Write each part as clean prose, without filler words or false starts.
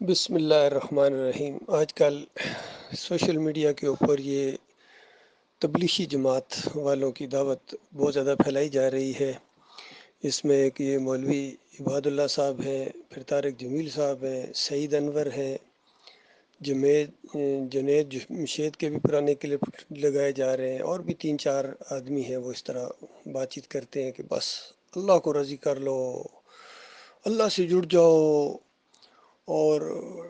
بسم اللہ الرحمن الرحیم۔ آج کل سوشل میڈیا کے اوپر یہ تبلیغی جماعت والوں کی دعوت بہت زیادہ پھیلائی جا رہی ہے۔ اس میں ایک یہ مولوی عباد اللہ صاحب ہیں، پھر طارق جمیل صاحب ہیں، سعید انور ہیں، جمید جنید مشید کے بھی پرانے کلپ لگائے جا رہے ہیں، اور بھی تین چار آدمی ہیں وہ اس طرح بات چیت کرتے ہیں کہ بس اللہ کو راضی کر لو، اللہ سے جڑ جاؤ اور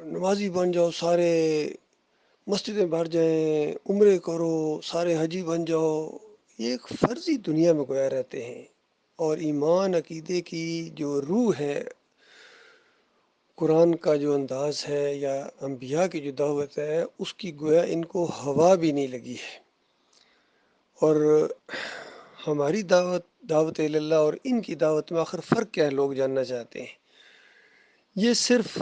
نمازی بن جاؤ، سارے مسجدیں بھر جائیں، عمرے کرو، سارے حجی بن جاؤ۔ یہ ایک فرضی دنیا میں گویا رہتے ہیں، اور ایمان عقیدے کی جو روح ہے، قرآن کا جو انداز ہے یا انبیاء کی جو دعوت ہے، اس کی گویا ان کو ہوا بھی نہیں لگی ہے۔ اور ہماری دعوت اللہ اور ان کی دعوت میں آخر فرق کیا ہے، لوگ جاننا چاہتے ہیں۔ یہ صرف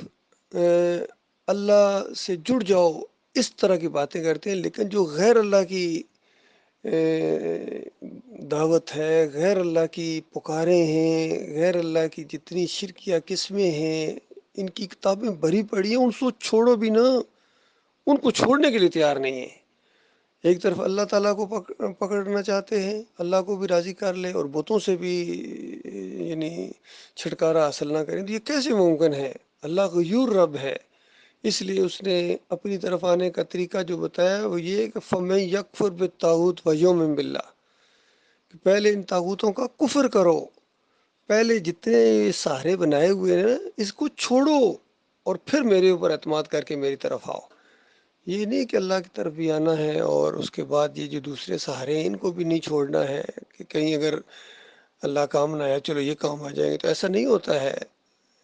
اللہ سے جڑ جاؤ اس طرح کی باتیں کرتے ہیں، لیکن جو غیر اللہ کی دعوت ہے، غیر اللہ کی پکاریں ہیں، غیر اللہ کی جتنی شرکیہ قسمیں ہیں، ان کی کتابیں بھری پڑی ہیں، ان کو چھوڑو بھی نہ، ان کو چھوڑنے کے لیے تیار نہیں ہیں۔ ایک طرف اللہ تعالیٰ کو پکڑنا چاہتے ہیں، اللہ کو بھی راضی کر لے، اور بتوں سے بھی یعنی چھٹکارا حاصل نہ کریں، تو یہ کیسے ممکن ہے؟ اللہ غیور رب ہے، اس لیے اس نے اپنی طرف آنے کا طریقہ جو بتایا وہ یہ کہ فَمَن یَکْفُرْ بِالطَّاغُوتِ وَیُؤْمِن بِاللَّہ، کہ پہلے ان طاغوتوں کا کفر کرو، پہلے جتنے سہارے بنائے ہوئے ہیں اس کو چھوڑو، اور پھر میرے اوپر اعتماد کر کے میری طرف آؤ۔ یہ نہیں کہ اللہ کی طرف بھی آنا ہے اور اس کے بعد یہ جو دوسرے سہارے ہیں ان کو بھی نہیں چھوڑنا ہے، کہ کہیں اگر اللہ کام نہ آیا چلو یہ کام آ جائیں گے، تو ایسا نہیں ہوتا ہے۔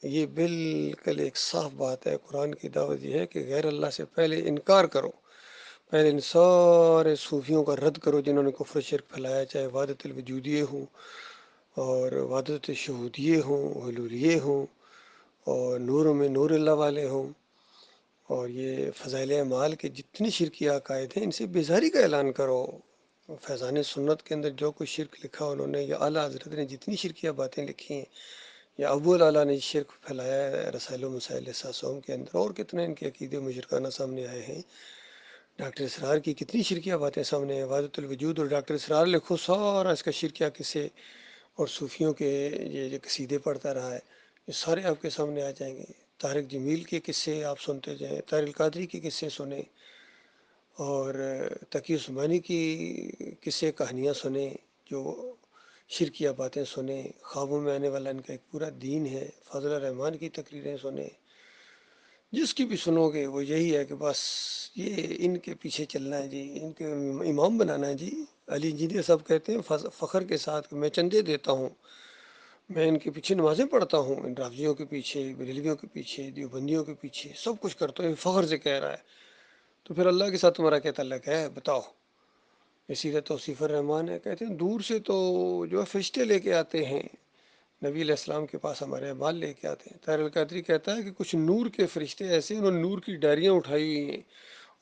یہ بالکل ایک صاف بات ہے، قرآن کی دعوت یہ ہے کہ غیر اللہ سے پہلے انکار کرو، پہلے ان سارے صوفیوں کا رد کرو جنہوں نے کفر شرک پھیلایا، چاہے وحدت الوجودیے ہوں اور وحدت شہودیے ہوں، حلولیے ہوں، اور نور میں نور اللہ والے ہوں، اور یہ فضائل اعمال کے جتنی شرکی عقائد ہیں ان سے بیزاری کا اعلان کرو۔ فیضان سنت کے اندر جو کچھ شرک لکھا انہوں نے، یا اعلیٰ حضرت نے جتنی شرکیہ باتیں لکھی ہیں، یا ابو الاعلیٰ نے شرک پھیلایا ہے رسائل و مسائل ساسوم کے اندر، اور کتنے ان کے عقیدے مشرکانہ سامنے آئے ہیں۔ ڈاکٹر اسرار کی کتنی شرکیہ باتیں سامنے ہیں، وحدت الوجود اور ڈاکٹر اسرار لکھو، سارا اس کا شرکیہ قصے اور صوفیوں کے یہ جو قصیدے پڑھتا رہا ہے، یہ سارے آپ کے سامنے آ جائیں گے۔ طارق جمیل کے قصے آپ سنتے جائیں، طاہر القادری کے قصے سنیں، اور تقی عثمانی کی قصے کہانیاں سنیں، جو شرکیہ باتیں سنیں، خوابوں میں آنے والا ان کا ایک پورا دین ہے، فضل الرحمان کی تقریریں سنیں، جس کی بھی سنو گے وہ یہی ہے کہ بس یہ ان کے پیچھے چلنا ہے جی، ان کے امام بنانا ہے جی۔ علی انجینئر صاحب کہتے ہیں فخر کے ساتھ کہ میں چندے دیتا ہوں، میں ان کے پیچھے نمازیں پڑھتا ہوں، ان رافضیوں کے پیچھے، بریلویوں کے پیچھے، دیوبندیوں کے پیچھے، سب کچھ کرتا ہوں، یہ فخر سے کہہ رہا ہے۔ تو پھر اللہ کے ساتھ تمہارا کیا تعلق ہے بتاؤ؟ اسی طرح توصیف الرحمان ہے، کہتے ہیں دور سے تو جو ہے فرشتے لے کے آتے ہیں، نبی علیہ السلام کے پاس ہمارے اعمال لے کے آتے ہیں۔ طاہر القادری کہتا ہے کہ کچھ نور کے فرشتے ایسے، انہوں نے نور کی ڈائریاں اٹھائی ہوئی ہیں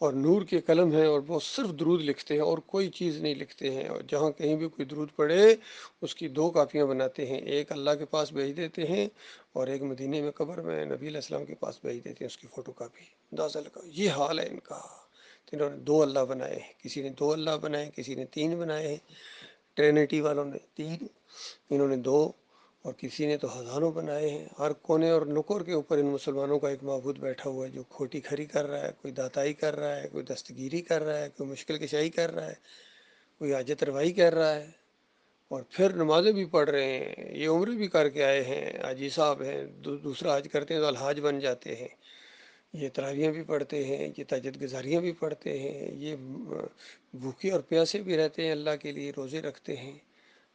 اور نور کے قلم ہیں، اور وہ صرف درود لکھتے ہیں اور کوئی چیز نہیں لکھتے ہیں، اور جہاں کہیں بھی کوئی درود پڑے اس کی دو کاپیاں بناتے ہیں، ایک اللہ کے پاس بھیج دیتے ہیں اور ایک مدینے میں قبر میں نبی علیہ السلام کے پاس بھیج دیتے ہیں اس کی فوٹو کاپی۔ اندازہ لگاؤ، یہ حال ہے ان کا۔ تو انہوں نے دو اللہ بنائے ہیں، کسی نے دو اللہ بنائے، کسی نے تین بنائے ہیں، ٹرینٹی والوں نے تین، انہوں نے دو، اور کسی نے تو ہزاروں بنائے ہیں۔ ہر کونے اور نکر کے اوپر ان مسلمانوں کا ایک معبود بیٹھا ہوا ہے جو کھوٹی کھری کر رہا ہے، کوئی داتائی کر رہا ہے، کوئی دستگیری کر رہا ہے، کوئی مشکل کشائی کر رہا ہے، کوئی حاجت روائی کر رہا ہے، اور پھر نمازیں بھی پڑھ رہے ہیں، یہ عمرے بھی کر کے آئے ہیں، حاجی صاحب ہیں، دوسرا حج کرتے ہیں تو الحاج بن جاتے ہیں، یہ تراویحیں بھی پڑھتے ہیں، یہ تہجد گزاریاں بھی پڑھتے ہیں، یہ بھوکے اور پیاسے بھی رہتے ہیں، اللہ کے لیے روزے رکھتے ہیں،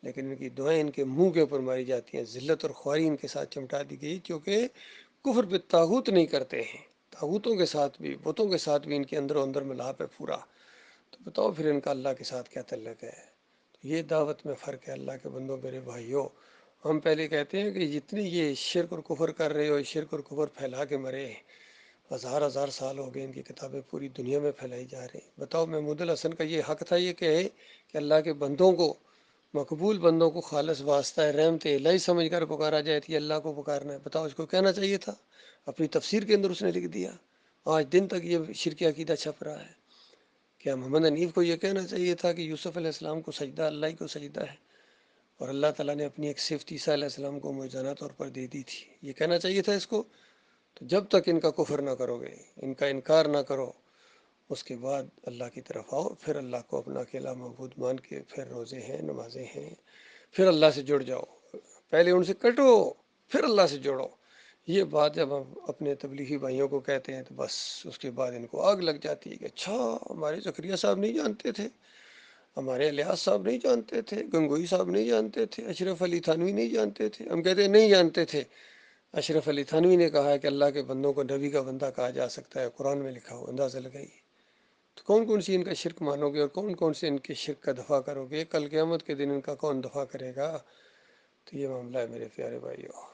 لیکن ان کی دعائیں ان کے منہ کے اوپر ماری جاتی ہیں، ذلت اور خواری ان کے ساتھ چمٹا دی گئی، کیونکہ کفر بالطاغوت نہیں کرتے ہیں، طاغوتوں کے ساتھ بھی، بتوں کے ساتھ بھی ان کے اندر و اندر ملاپ ہے پورا۔ تو بتاؤ پھر ان کا اللہ کے ساتھ کیا تعلق ہے؟ تو یہ دعوت میں فرق ہے اللہ کے بندوں، میرے بھائیوں۔ ہم پہلے کہتے ہیں کہ جتنے یہ شرک اور کفر کر رہے ہو، شرک اور کفر پھیلا کے مرے، ہزار ہزار سال ہو گئے ان کی کتابیں پوری دنیا میں پھیلائی جا رہی ہیں۔ بتاؤ محمود الحسن کا یہ حق تھا یہ کہے کہ اللہ کے بندوں کو، مقبول بندوں کو خالص واسطہ ہے رحمت الہی سمجھ کر پکارا جائے تو یہ اللہ کو پکارنا ہے؟ بتاؤ اس کو کہنا چاہیے تھا؟ اپنی تفسیر کے اندر اس نے لکھ دیا. آج دن تک یہ شرکی عقیدہ چھپ رہا ہے. کیا محمد حنیف کو یہ کہنا چاہیے تھا کہ یوسف علیہ السلام کو سجدہ اللہ ہی کو سجدہ ہے، اور اللہ تعالیٰ نے اپنی ایک صفت عیسیٰ علیہ السلام کو معجزانہ طور پر دے دی تھی؟ یہ کہنا چاہیے تھا اس کو. تو جب تک ان کا کفر نہ کرو گے، ان کا انکار نہ کرو، اس کے بعد اللہ کی طرف آؤ، پھر اللہ کو اپنا اکیلا معبود مان کے پھر روزے ہیں، نمازیں ہیں، پھر اللہ سے جڑ جاؤ. پہلے ان سے کٹو، پھر اللہ سے جوڑو. یہ بات جب ہم اپنے تبلیغی بھائیوں کو کہتے ہیں تو بس اس کے بعد ان کو آگ لگ جاتی ہے کہ اچھا ہمارے زکریا صاحب نہیں جانتے تھے، ہمارے الیاس صاحب نہیں جانتے تھے، گنگوئی صاحب نہیں جانتے تھے، اشرف علی تھانوی نہیں جانتے تھے. ہم کہتے ہیں نہیں جانتے تھے. اشرف علی تھانوی نے کہا ہے کہ اللہ کے بندوں کو نبی کا بندہ کہا جا سکتا ہے، قرآن میں لکھا ہو، اندازہ لگائیے. تو کون کون سی ان کا شرک مانو گے اور کون کون سے ان کے شرک کا دفاع کرو گے؟ کل قیامت کے دن ان کا کون دفاع کرے گا؟ تو یہ معاملہ ہے میرے پیارے بھائیو.